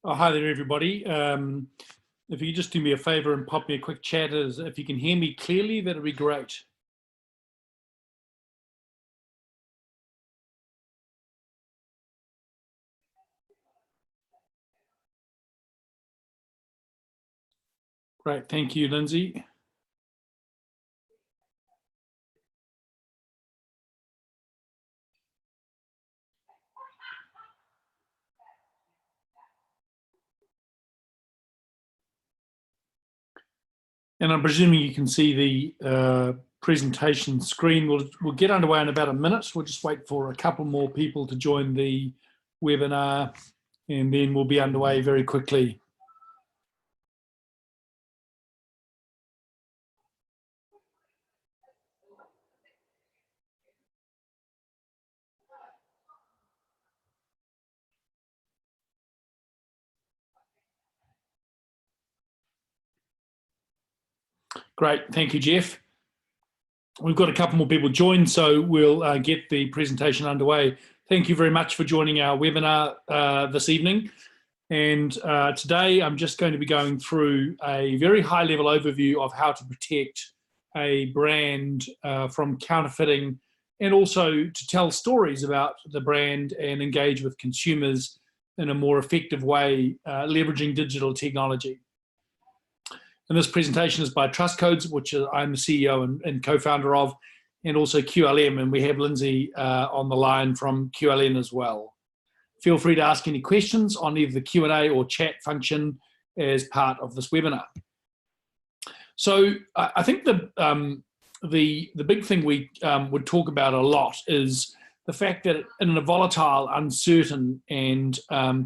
Oh, hi there, everybody. If you could just do me a favor and pop me a quick chat, if you can hear me clearly, that'd be great. Great, thank you, Lindsay. And I'm presuming you can see the presentation screen. We'll get underway in about a minute. We'll just wait for a couple more people to join the webinar, and then we'll be underway very quickly. Great, thank you, Jeff. We've got a couple more people joined, so we'll get the presentation underway. Thank you very much for joining our webinar this evening. And today I'm just going to be going through a very high-level overview of how to protect a brand from counterfeiting, and also to tell stories about the brand and engage with consumers in a more effective way, leveraging digital technology. And this presentation is by Trust Codes, which I'm the CEO and co-founder of, and also QLM, and we have Lindsay on the line from QLN as well. Feel free to ask any questions on either the Q&A or chat function as part of this webinar. So I think the big thing we would talk about a lot is the fact that in a volatile, uncertain, and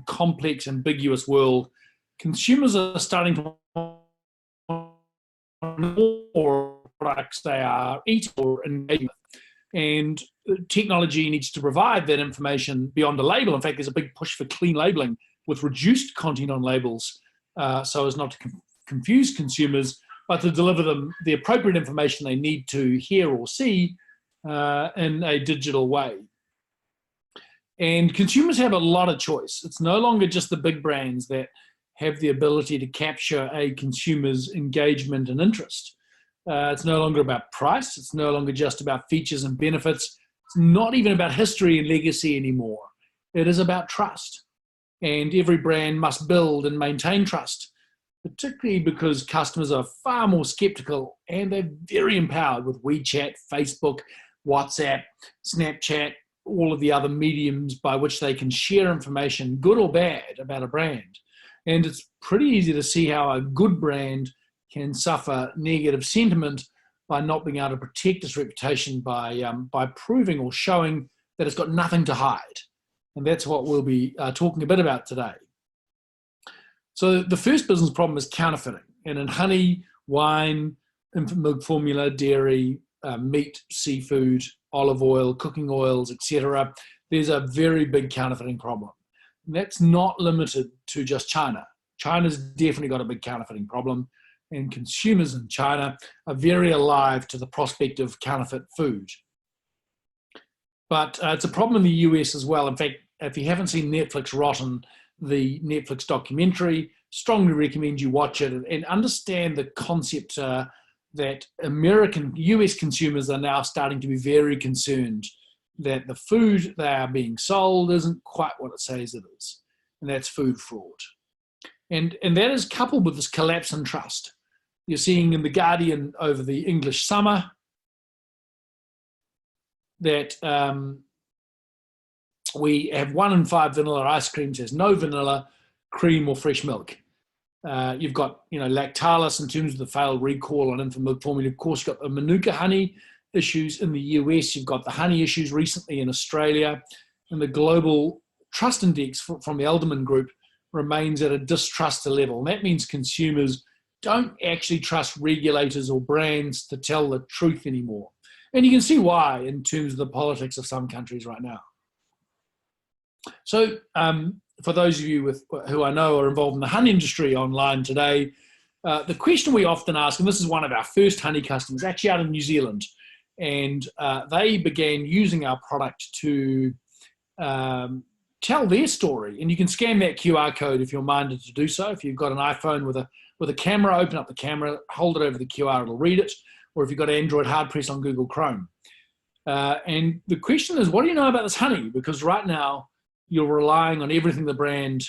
complex, ambiguous world, consumers are starting to more products they are eating or engaging with. And technology needs to provide that information beyond a label. In fact, there's a big push for clean labeling with reduced content on labels so as not to confuse consumers, but to deliver them the appropriate information they need to hear or see in a digital way. And consumers have a lot of choice. It's no longer just the big brands that have the ability to capture a consumer's engagement and interest. It's no longer about price. It's no longer just about features and benefits. It's not even about history and legacy anymore. It is about trust. And every brand must build and maintain trust, particularly because customers are far more skeptical and they're very empowered with WeChat, Facebook, WhatsApp, Snapchat, all of the other mediums by which they can share information, good or bad, about a brand. And it's pretty easy to see how a good brand can suffer negative sentiment by not being able to protect its reputation by proving or showing that it's got nothing to hide. And that's what we'll be talking a bit about today. So the first business problem is counterfeiting. And in honey, wine, infant milk formula, dairy, meat, seafood, olive oil, cooking oils, etc., there's a very big counterfeiting problem. And that's not limited to just China. China's definitely got a big counterfeiting problem, and consumers in China are very alive to the prospect of counterfeit food. But it's a problem in the US as well. In fact, if you haven't seen Netflix Rotten, the Netflix documentary, strongly recommend you watch it and understand the concept that US consumers are now starting to be very concerned that the food they are being sold isn't quite what it says it is, and that's food fraud. And that is coupled with this collapse in trust. You're seeing in The Guardian over the English summer that we have 1 in 5 vanilla ice creams has no vanilla, cream, or fresh milk. You've got Lactalis in terms of the failed recall on infant milk formula. Of course, you've got the Manuka honey issues in the US. You've got the honey issues recently in Australia. And the global trust index from the Elderman Group remains at a distrust level. And that means consumers don't actually trust regulators or brands to tell the truth anymore. And you can see why in terms of the politics of some countries right now. So for those of you who I know are involved in the honey industry online today, the question we often ask, and this is one of our first honey customers, actually out of New Zealand, and they began using our product to tell their story. And you can scan that QR code if you're minded to do so. If you've got an iPhone with a camera, open up the camera, hold it over the QR, it'll read it. Or if you've got Android, hard press on Google Chrome. And the question is, what do you know about this honey? Because right now, you're relying on everything the brand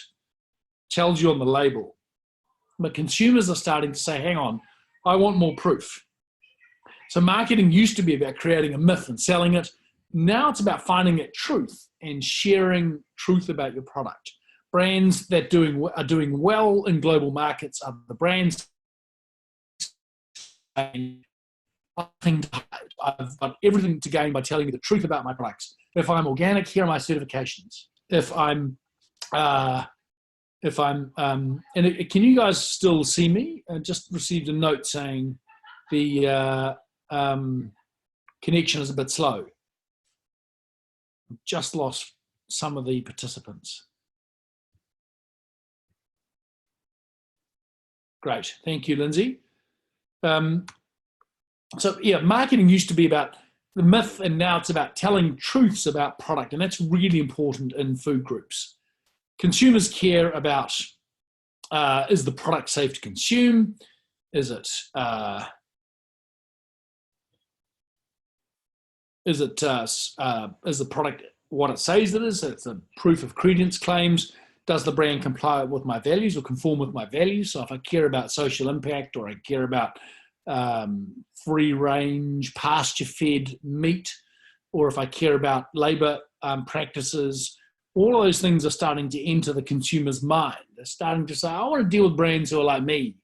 tells you on the label. But consumers are starting to say, hang on, I want more proof. So marketing used to be about creating a myth and selling it. Now it's about finding that truth and sharing truth about your product. Brands that are doing well in global markets are the brands saying, nothing to hide. I've got everything to gain by telling you the truth about my products. If I'm organic, here are my certifications. Can you guys still see me? I just received a note saying the connection is a bit slow. Just lost some of the participants. Great, thank you, Lindsay. So yeah, marketing used to be about the myth, and now it's about telling truths about product, and that's really important in food groups. Consumers care about, is the product safe to consume? Is the product what it says it is? It's a proof of credence claims. Does the brand comply with my values or conform with my values? So if I care about social impact, or I care about free-range, pasture-fed meat, or if I care about labour practices, all of those things are starting to enter the consumer's mind. They're starting to say, I want to deal with brands who are like me,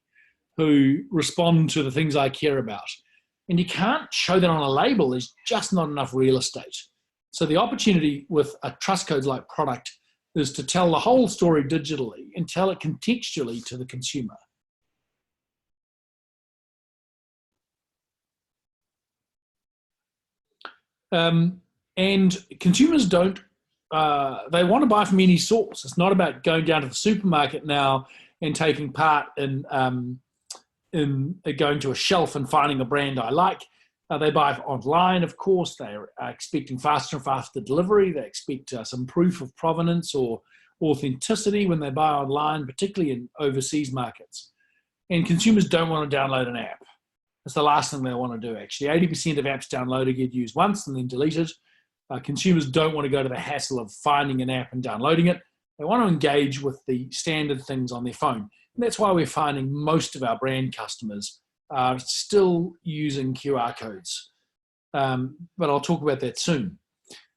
who respond to the things I care about. And you can't show that on a label. There's just not enough real estate. So the opportunity with a trust codes-like product is to tell the whole story digitally and tell it contextually to the consumer. And consumers don't, they want to buy from any source. It's not about going down to the supermarket now and taking part in going to a shelf and finding a brand I like. They buy online, of course. They're expecting faster and faster delivery. They expect some proof of provenance or authenticity when they buy online, particularly in overseas markets. And consumers don't want to download an app. It's the last thing they want to do, actually. 80% of apps downloaded get used once and then deleted. Consumers don't want to go to the hassle of finding an app and downloading it. They want to engage with the standard things on their phone. And that's why we're finding most of our brand customers are still using QR codes. But I'll talk about that soon.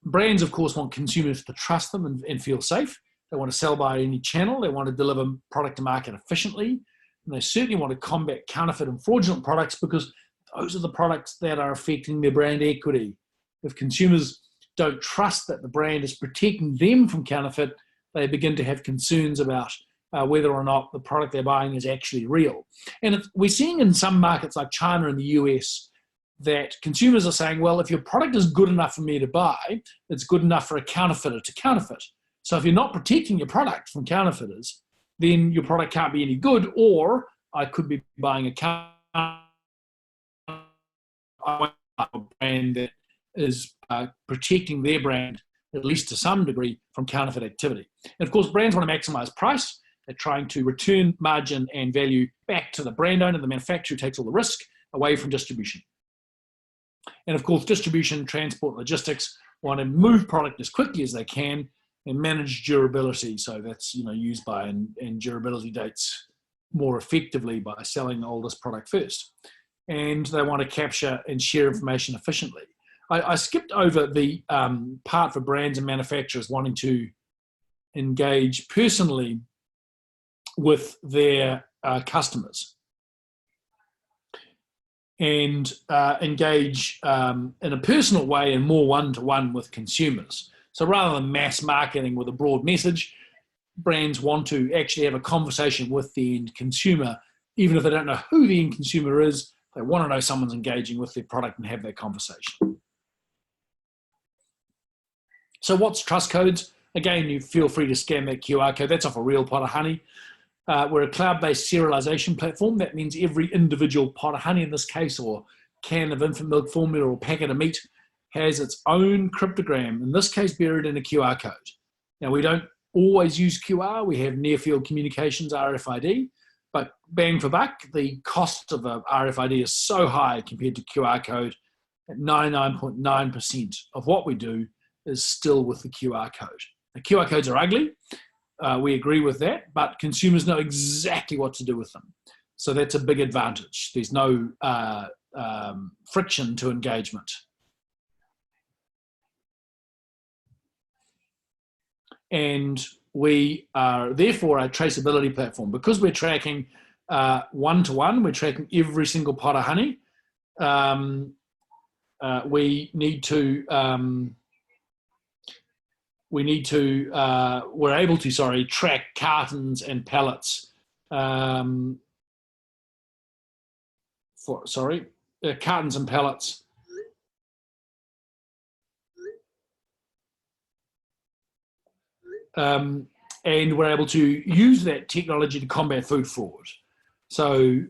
Brands, of course, want consumers to trust them and feel safe. They want to sell by any channel. They want to deliver product to market efficiently. And they certainly want to combat counterfeit and fraudulent products, because those are the products that are affecting their brand equity. If consumers don't trust that the brand is protecting them from counterfeit, they begin to have concerns about whether or not the product they're buying is actually real. And we're seeing in some markets like China and the US that consumers are saying, well, if your product is good enough for me to buy, it's good enough for a counterfeiter to counterfeit. So if you're not protecting your product from counterfeiters, then your product can't be any good, or I could be buying a brand that is protecting their brand, at least to some degree, from counterfeit activity. And of course, brands want to maximize price. They're trying to return margin and value back to the brand owner. The manufacturer takes all the risk away from distribution. And of course, distribution, transport, logistics want to move product as quickly as they can and manage durability. So that's used by and durability dates more effectively by selling the oldest product first. And they want to capture and share information efficiently. I skipped over the part for brands and manufacturers wanting to engage personally with their customers and engage in a personal way and more one-to-one with consumers. So rather than mass marketing with a broad message, brands want to actually have a conversation with the end consumer. Even if they don't know who the end consumer is, they want to know someone's engaging with their product and have that conversation. So what's trust codes? Again, you feel free to scan that QR code. That's off a real pot of honey. We're a cloud-based serialization platform. That means every individual pot of honey in this case, or can of infant milk formula or packet of meat, has its own cryptogram, in this case buried in a QR code. Now, we don't always use QR. We have near-field communications, RFID, but bang for buck, the cost of a RFID is so high compared to QR code that 99.9% of what we do is still with the QR code. The QR codes are ugly. We agree with that, but consumers know exactly what to do with them. So that's a big advantage. There's no friction to engagement. And we are therefore a traceability platform. Because we're tracking one-to-one, we're tracking every single pot of honey. We're able to, track cartons and pallets. Cartons and pallets. And we're able to use that technology to combat food fraud. So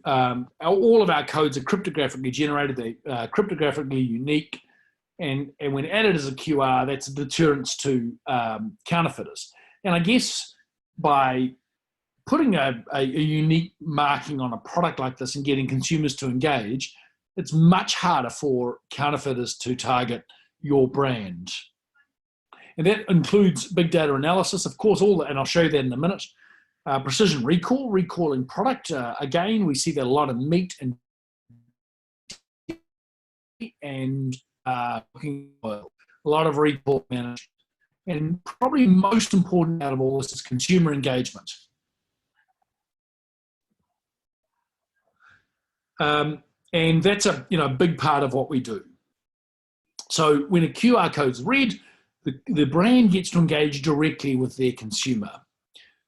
all of our codes are cryptographically generated, they're cryptographically unique, and when added as a QR, that's a deterrence to counterfeiters. And I guess by putting a unique marking on a product like this and getting consumers to engage, it's much harder for counterfeiters to target your brand. And that includes big data analysis, of course, and I'll show you that in a minute. Precision recall, recalling product. Again, we see that a lot of meat and cooking oil, a lot of recall management. And probably most important out of all this is consumer engagement. And that's a big part of what we do. So when a QR code's read, the brand gets to engage directly with their consumer.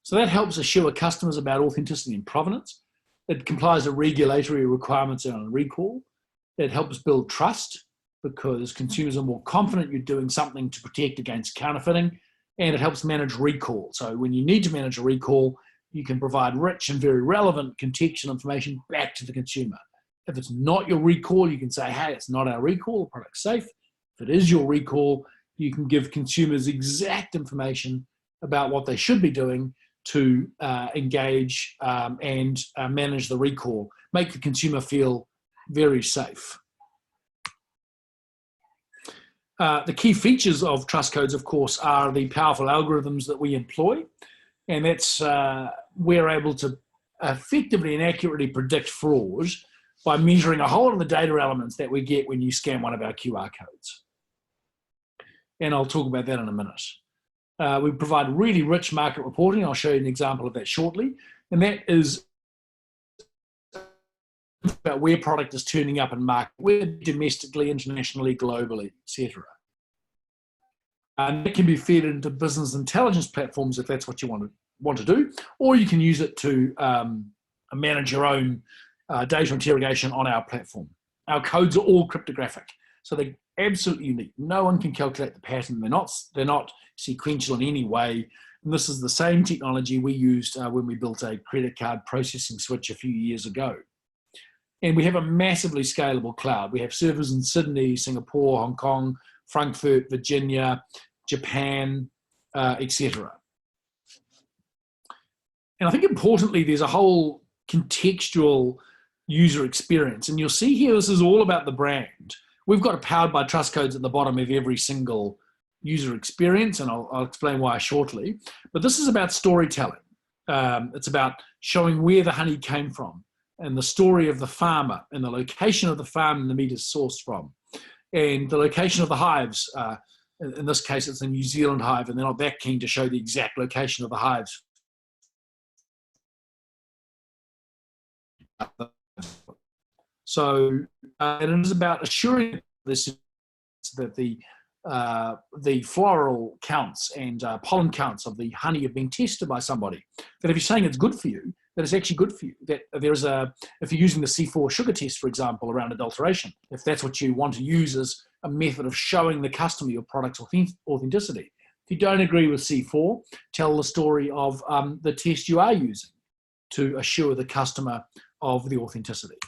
So that helps assure customers about authenticity and provenance. It complies with regulatory requirements on recall. It helps build trust because consumers are more confident you're doing something to protect against counterfeiting, and it helps manage recall. So when you need to manage a recall, you can provide rich and very relevant contextual information back to the consumer. If it's not your recall, you can say, hey, it's not our recall, the product's safe. If it is your recall, you can give consumers exact information about what they should be doing to engage and manage the recall, make the consumer feel very safe. The key features of trust codes, of course, are the powerful algorithms that we employ, and that's we're able to effectively and accurately predict fraud by measuring a whole lot of the data elements that we get when you scan one of our QR codes. And I'll talk about that in a minute. We provide really rich market reporting. I'll show you an example of that shortly. And that is about where product is turning up in market, where domestically, internationally, globally, etc. And it can be fed into business intelligence platforms if that's what you want to do, or you can use it to manage your own data interrogation on our platform. Our codes are all cryptographic, so they're absolutely unique. No one can calculate the pattern. They're not sequential in any way. And this is the same technology we used when we built a credit card processing switch a few years ago. And we have a massively scalable cloud. We have servers in Sydney, Singapore, Hong Kong, Frankfurt, Virginia, Japan, etc. And I think importantly, there's a whole contextual user experience. And you'll see here, this is all about the brand. We've got Powered by Trust codes at the bottom of every single user experience, and I'll explain why shortly. But this is about storytelling. It's about showing where the honey came from and the story of the farmer and the location of the farm the meat is sourced from, and the location of the hives. In this case, it's a New Zealand hive, and they're not that keen to show the exact location of the hives. So, and it is about assuring this that the floral counts and pollen counts of the honey have been tested by somebody. That if you're saying it's good for you, that it's actually good for you. That there's if you're using the C4 sugar test, for example, around adulteration, if that's what you want to use as a method of showing the customer your product's authenticity. If you don't agree with C4, tell the story of the test you are using to assure the customer of the authenticity.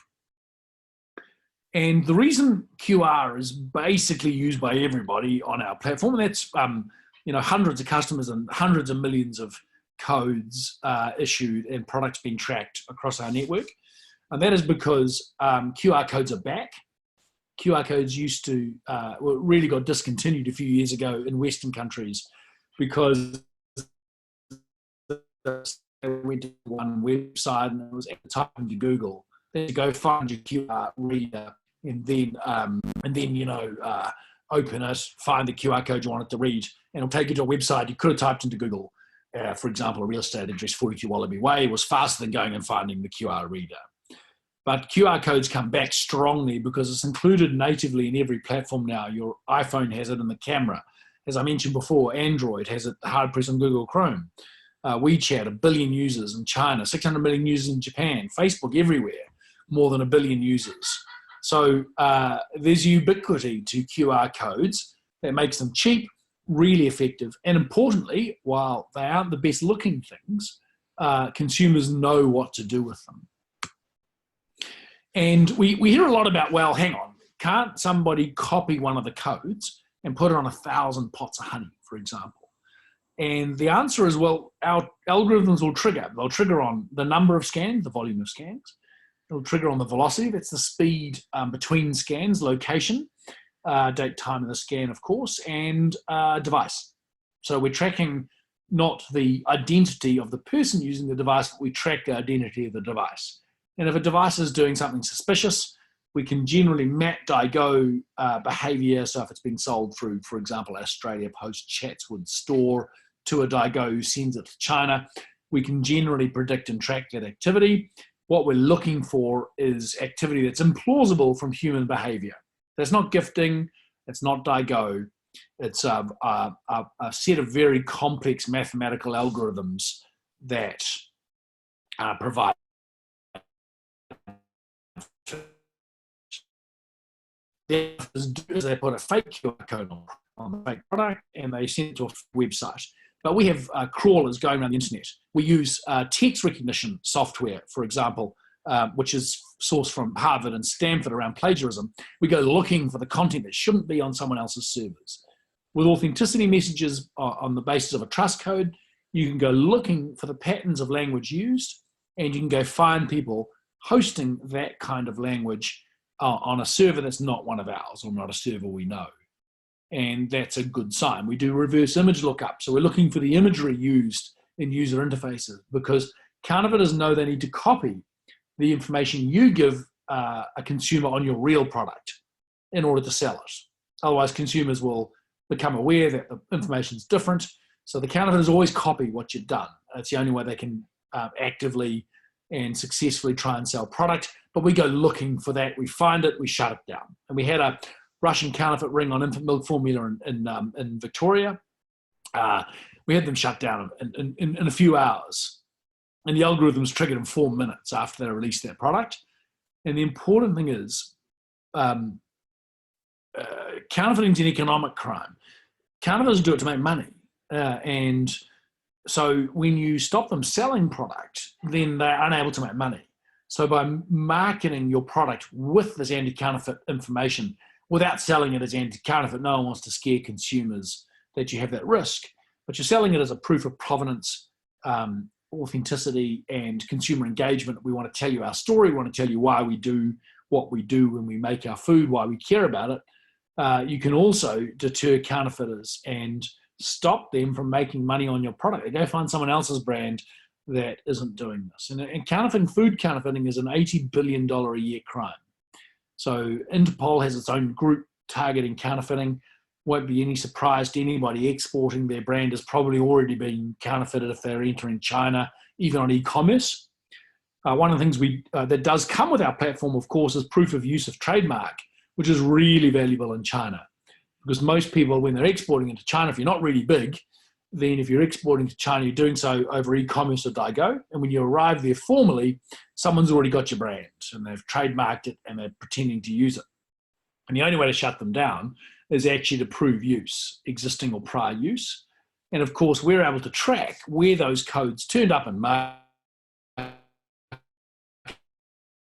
And the reason QR is basically used by everybody on our platform, and that's hundreds of customers and hundreds of millions of codes issued and products being tracked across our network. And that is because QR codes are back. QR codes used to, really got discontinued a few years ago in Western countries because they went to one website and it was typing to Google. Then you go find your QR reader and then open it, find the QR code you want it to read, and it'll take you to a website you could have typed into Google. For example, a real estate address, 42 Wallaby Way, was faster than going and finding the QR reader. But QR codes come back strongly because it's included natively in every platform now. Your iPhone has it in the camera. As I mentioned before, Android has it hard pressed on Google Chrome. WeChat, 1 billion users in China, 600 million users in Japan, Facebook everywhere, more than 1 billion users. So there's ubiquity to QR codes that makes them cheap, really effective, and importantly, while they aren't the best looking things, consumers know what to do with them. And we hear a lot about, well, hang on, can't somebody copy one of the codes and put it on 1,000 pots of honey, for example? And the answer is, well, our algorithms will trigger. They'll trigger on the number of scans, the volume of scans. It'll trigger on the velocity, that's the speed between scans, location, date, time of the scan, of course, and device. So we're tracking not the identity of the person using the device, but we track the identity of the device. And if a device is doing something suspicious, we can generally map Daigou behavior. So if it's being sold through, for example, Australia Post Chatswood store to a Daigou who sends it to China, we can generally predict and track that activity. What we're looking for is activity that's implausible from human behavior. That's not gifting, it's not Daigou. It's a set of very complex mathematical algorithms that provide they put a fake QR code on the fake product and they send it to a website. But we have crawlers going around the internet. We use text recognition software, for example, which is sourced from Harvard and Stanford around plagiarism. We go looking for the content that shouldn't be on someone else's servers. With authenticity messages on the basis of a trust code, you can go looking for the patterns of language used, and you can go find people hosting that kind of language on a server that's not one of ours or not a server we know. And that's a good sign. We do reverse image lookup. So we're looking for the imagery used in user interfaces because counterfeiters know they need to copy the information you give a consumer on your real product in order to sell it. Otherwise, consumers will become aware that the information is different. So the counterfeiters always copy what you've done. That's the only way they can actively and successfully try and sell product. But we go looking for that. We find it, we shut it down. And we had a Russian counterfeit ring on infant milk formula in Victoria. We had them shut down in a few hours. And the algorithms triggered in 4 minutes after they released that product. And the important thing is, counterfeiting is an economic crime. Counterfeiters do it to make money. And so when you stop them selling product, then they're unable to make money. So by marketing your product with this anti-counterfeit information, without selling it as anti-counterfeit, no one wants to scare consumers that you have that risk, but you're selling it as a proof of provenance, authenticity, and consumer engagement. We want to tell you our story. We want to tell you why we do what we do when we make our food, why we care about it. You can also deter counterfeiters and stop them from making money on your product. They go find someone else's brand that isn't doing this. And counterfeiting, food counterfeiting, is an $80 billion a year crime. So Interpol has its own group targeting counterfeiting. Won't be any surprise to anybody exporting their brand has probably already been counterfeited if they're entering China, even on e-commerce. One of the things that does come with our platform, of course, is proof of use of trademark, which is really valuable in China. Because most people, when they're exporting into China, if you're not really big, then if you're exporting to China, you're doing so over e-commerce or Daigou. And when you arrive there formally, someone's already got your brand and they've trademarked it and they're pretending to use it. And the only way to shut them down is actually to prove use, existing or prior use. And of course, we're able to track where those codes turned up in market,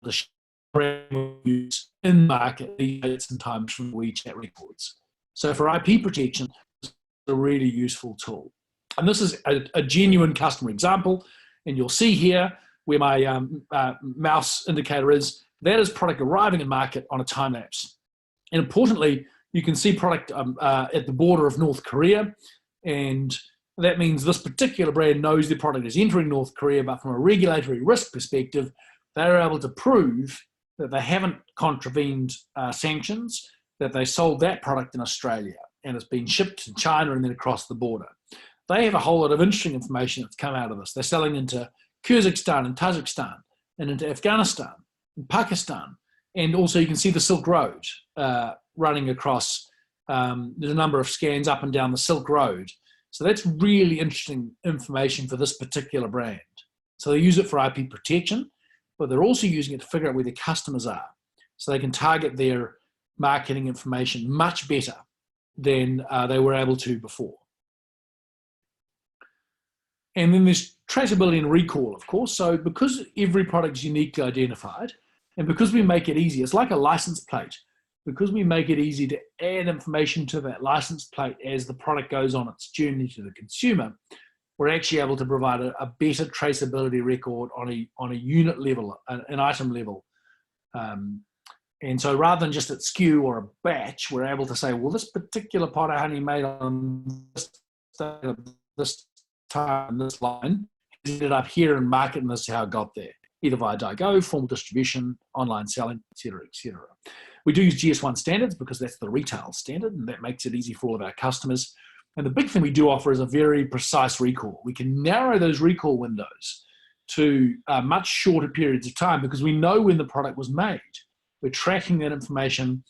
the use in market, dates and times from WeChat records. So for IP protection, a really useful tool. And this is a genuine customer example. And you'll see here where my mouse indicator is. That is product arriving in market on a time lapse. And importantly, you can see product at the border of North Korea. And that means this particular brand knows the product is entering North Korea, but from a regulatory risk perspective, they're able to prove that they haven't contravened sanctions, that they sold that product in Australia and it's been shipped to China and then across the border. They have a whole lot of interesting information that's come out of this. They're selling into Kyrgyzstan and Tajikistan and into Afghanistan and Pakistan. And also you can see the Silk Road running across. There's a number of scans up and down the Silk Road. So that's really interesting information for this particular brand. So they use it for IP protection, but they're also using it to figure out where their customers are. So they can target their marketing information much better than they were able to before. And then there's traceability and recall, of course. So because every product is uniquely identified, and because we make it easy, it's like a license plate. Because we make it easy to add information to that license plate as the product goes on its journey to the consumer, we're actually able to provide a better traceability record on a unit level, an item level. And so rather than just at SKU or a batch, we're able to say, well, this particular pot of honey made on this time, this line, ended up here in market, and this is how it got there, either via Daigou, formal distribution, online selling, et cetera, et cetera. We do use GS1 standards because that's the retail standard, and that makes it easy for all of our customers. And the big thing we do offer is a very precise recall. We can narrow those recall windows to much shorter periods of time because we know when the product was made. We're tracking that information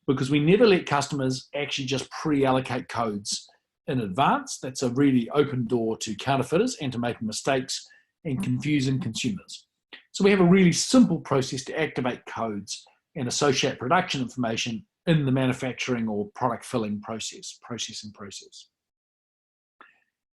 because we never let customers actually just pre-allocate codes in advance. That's a really open door to counterfeiters and to making mistakes and confusing consumers. So we have a really simple process to activate codes and associate production information in the manufacturing or product filling processing process.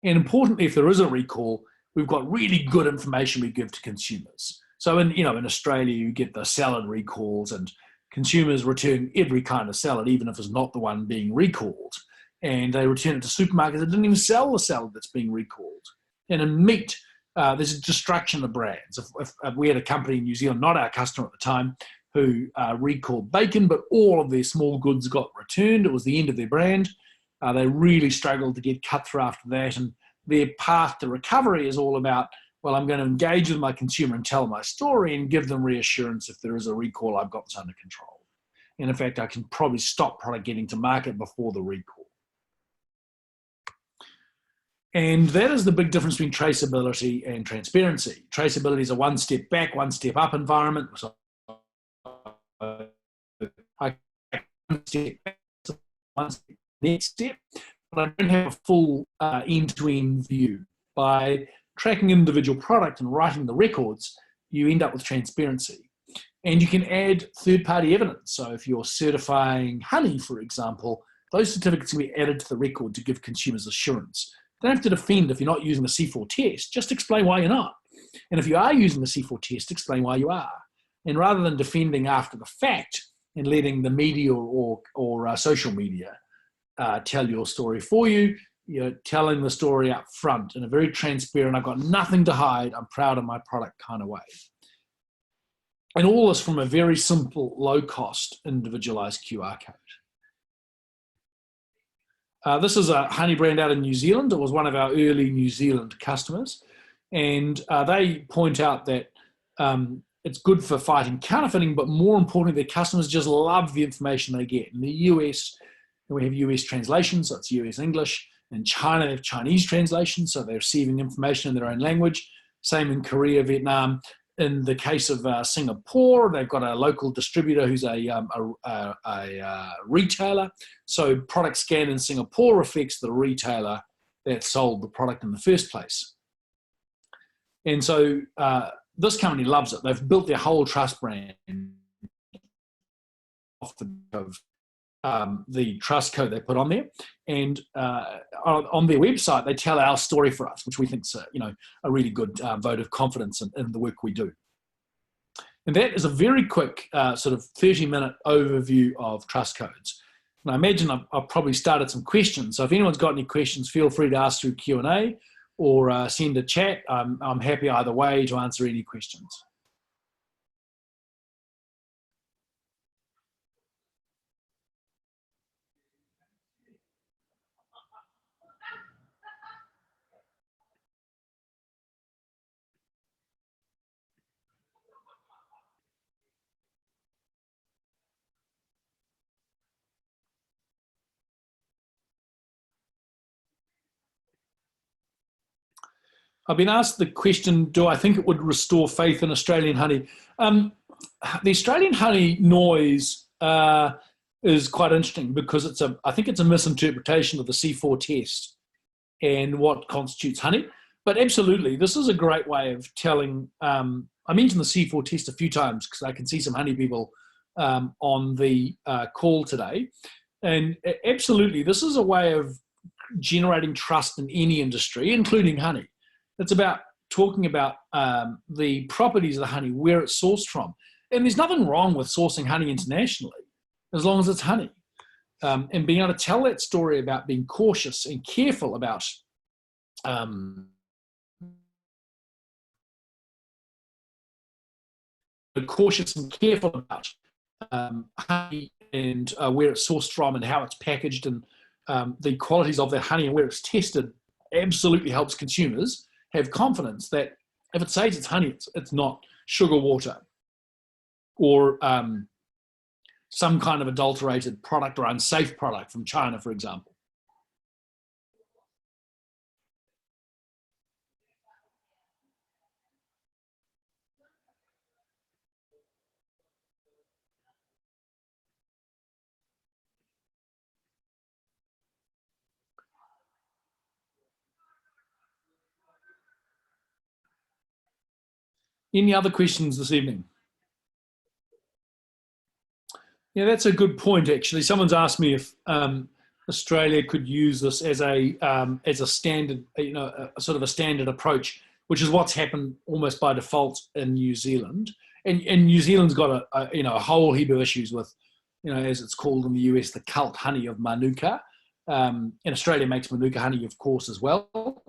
And importantly, if there is a recall, we've got really good information we give to consumers. So in Australia, you get the salad recalls, and consumers return every kind of salad, even if it's not the one being recalled. And they return it to supermarkets that didn't even sell the salad that's being recalled. And in meat, there's a destruction of brands. If we had a company in New Zealand, not our customer at the time, who recalled bacon, but all of their small goods got returned. It was the end of their brand. They really struggled to get cut through after that. And their path to recovery is all about, well, I'm going to engage with my consumer and tell my story and give them reassurance if there is a recall, I've got this under control. And in fact, I can probably stop product getting to market before the recall. And that is the big difference between traceability and transparency. Traceability is a one step back, one step up environment. So I next step, but I don't have a full end-to-end view. By tracking individual product and writing the records, you end up with transparency. And you can add third-party evidence. So if you're certifying honey, for example, those certificates can be added to the record to give consumers assurance. Don't have to defend if you're not using the C4 test, just explain why you're not. And if you are using the C4 test, explain why you are. And rather than defending after the fact and letting the media or social media tell your story for you, you're telling the story up front in a very transparent, I've got nothing to hide, I'm proud of my product kind of way. And all this from a very simple, low-cost, individualized QR code. This is a honey brand out in New Zealand. It was one of our early New Zealand customers. And they point out that it's good for fighting counterfeiting, but more importantly, their customers just love the information they get. In the US, we have US translation, so it's US English. In China, they have Chinese translation, so they're receiving information in their own language. Same in Korea, Vietnam. In the case of Singapore, they've got a local distributor who's a retailer. So product scan in Singapore reflects the retailer that sold the product in the first place. And so this company loves it. They've built their whole trust brand off the of the trust code they put on there. And on their website, they tell our story for us, which we think is a really good vote of confidence in the work we do. And that is a very quick sort of 30-minute overview of trust codes. And I imagine I've probably started some questions. So if anyone's got any questions, feel free to ask through Q&A or send a chat. I'm happy either way to answer any questions. I've been asked the question, do I think it would restore faith in Australian honey? The Australian honey noise is quite interesting because I think it's a misinterpretation of the C4 test and what constitutes honey. But absolutely, this is a great way of telling. I mentioned the C4 test a few times because I can see some honey people on the call today. And absolutely, this is a way of generating trust in any industry, including honey. It's about talking about the properties of the honey, where it's sourced from. And there's nothing wrong with sourcing honey internationally, as long as it's honey. And being able to tell that story about being cautious and careful about honey and where it's sourced from and how it's packaged and the qualities of that honey and where it's tested absolutely helps consumers have confidence that if it says it's honey, it's not sugar water or some kind of adulterated product or unsafe product from China, for example. Any other questions this evening? Yeah, that's a good point, actually. Someone's asked me if Australia could use this as a standard, a sort of a standard approach, which is what's happened almost by default in New Zealand. And New Zealand's got a whole heap of issues with, as it's called in the US, the cult honey of Manuka. And Australia makes Manuka honey, of course, as well.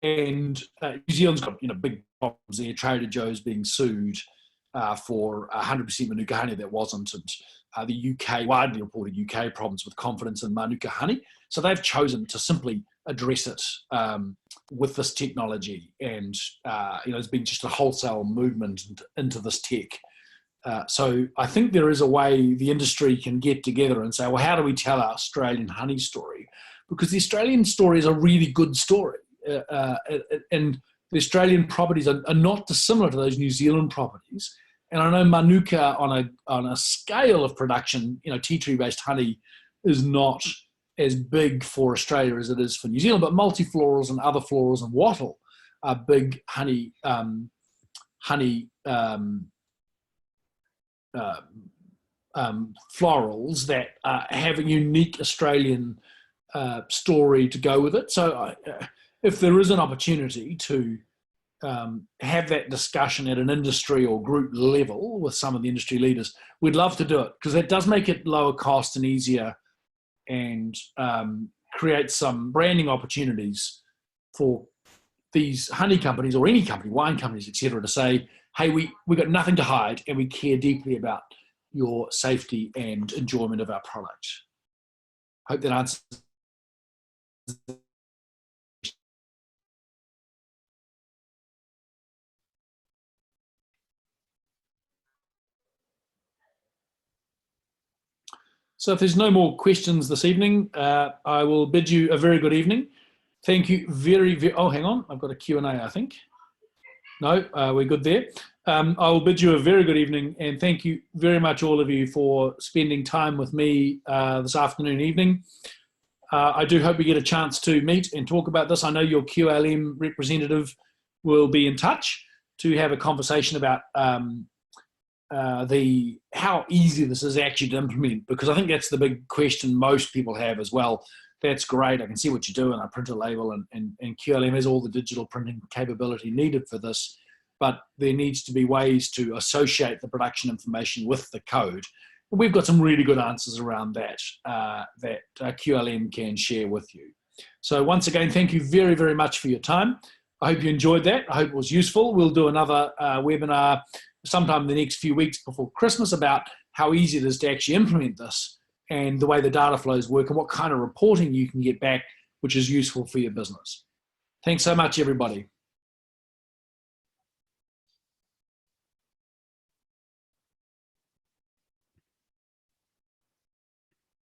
And New Zealand's got big problems there. Trader Joe's being sued for 100% Manuka honey that wasn't, and the UK, widely reported UK problems with confidence in Manuka honey. So they've chosen to simply address it with this technology, and there's been just a wholesale movement into this tech. So I think there is a way the industry can get together and say, well, how do we tell our Australian honey story? Because the Australian story is a really good story. And the Australian properties are not dissimilar to those New Zealand properties. And I know Manuka on a scale of production, tea tree based honey is not as big for Australia as it is for New Zealand, but multiflorals and other florals and wattle are big honey florals that have a unique Australian story to go with it. So if there is an opportunity to have that discussion at an industry or group level with some of the industry leaders, we'd love to do it because that does make it lower cost and easier and create some branding opportunities for these honey companies or any company, wine companies, etc., to say, hey, we got nothing to hide and we care deeply about your safety and enjoyment of our product. Hope that answers. So if there's no more questions this evening, I will bid you a very good evening. Thank you very, very, oh, hang on, I've got a Q&A, I think. No, we're good there. I will bid you a very good evening and thank you very much all of you for spending time with me this afternoon, evening. I do hope we get a chance to meet and talk about this. I know your QLM representative will be in touch to have a conversation about how easy this is actually to implement, because I think that's the big question most people have as well. That's great, I can see what you do and I print a label and QLM has all the digital printing capability needed for this, but there needs to be ways to associate the production information with the code. We've got some really good answers around that that QLM can share with you. So once again, thank you very, very much for your time. I hope you enjoyed that. I hope it was useful. We'll do another webinar sometime in the next few weeks before Christmas about how easy it is to actually implement this and the way the data flows work and what kind of reporting you can get back, which is useful for your business. Thanks so much, everybody.